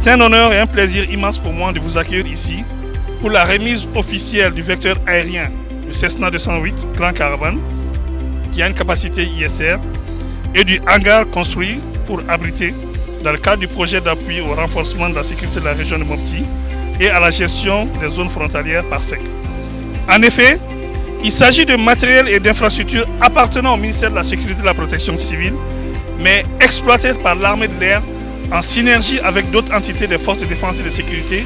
C'est un honneur et un plaisir immense pour moi de vous accueillir ici pour la remise officielle du vecteur aérien du Cessna 208 Grand Caravan, qui a une capacité ISR, et du hangar construit pour abriter, dans le cadre du projet d'appui au renforcement de la sécurité de la région de Mopti et à la gestion des zones frontalières par SEC. En effet, il s'agit de matériel et d'infrastructures appartenant au ministère de la Sécurité et de la Protection civile, mais exploités par l'armée de l'air en synergie avec d'autres entités des forces de défense et de sécurité.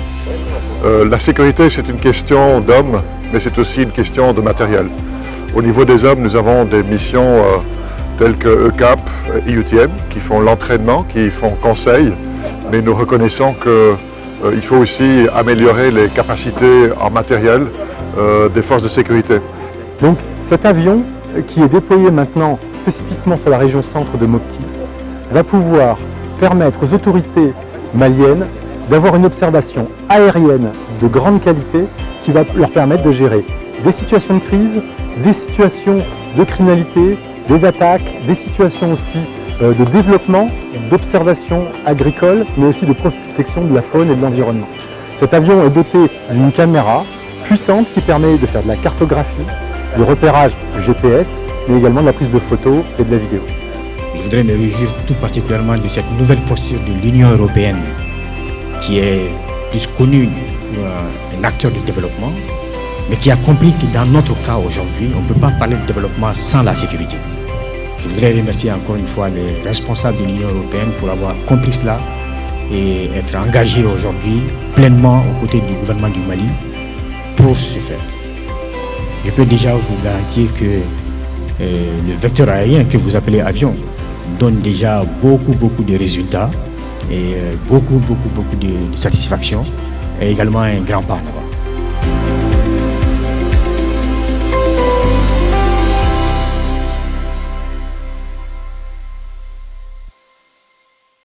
La sécurité, c'est une question d'hommes, mais c'est aussi une question de matériel. Au niveau des hommes, nous avons des missions telles que ECAP, IUTM, qui font l'entraînement, qui font conseil, mais nous reconnaissons qu'il faut aussi améliorer les capacités en matériel des forces de sécurité. Donc cet avion, qui est déployé maintenant spécifiquement sur la région centre de Mopti, va pouvoir permettre aux autorités maliennes d'avoir une observation aérienne de grande qualité qui va leur permettre de gérer des situations de crise, des situations de criminalité, des attaques, des situations aussi de développement, d'observation agricole, mais aussi de protection de la faune et de l'environnement. Cet avion est doté d'une caméra puissante qui permet de faire de la cartographie, du repérage GPS, mais également de la prise de photos et de la vidéo. Je voudrais me réjouir tout particulièrement de cette nouvelle posture de l'Union européenne, qui est plus connue pour un acteur de développement, mais qui a compris que dans notre cas aujourd'hui, on ne peut pas parler de développement sans la sécurité. Je voudrais remercier encore une fois les responsables de l'Union européenne pour avoir compris cela et être engagés aujourd'hui pleinement aux côtés du gouvernement du Mali pour ce faire. Je peux déjà vous garantir que le vecteur aérien que vous appelez avion donne déjà beaucoup de résultats et beaucoup de satisfaction et également un grand pas en avant.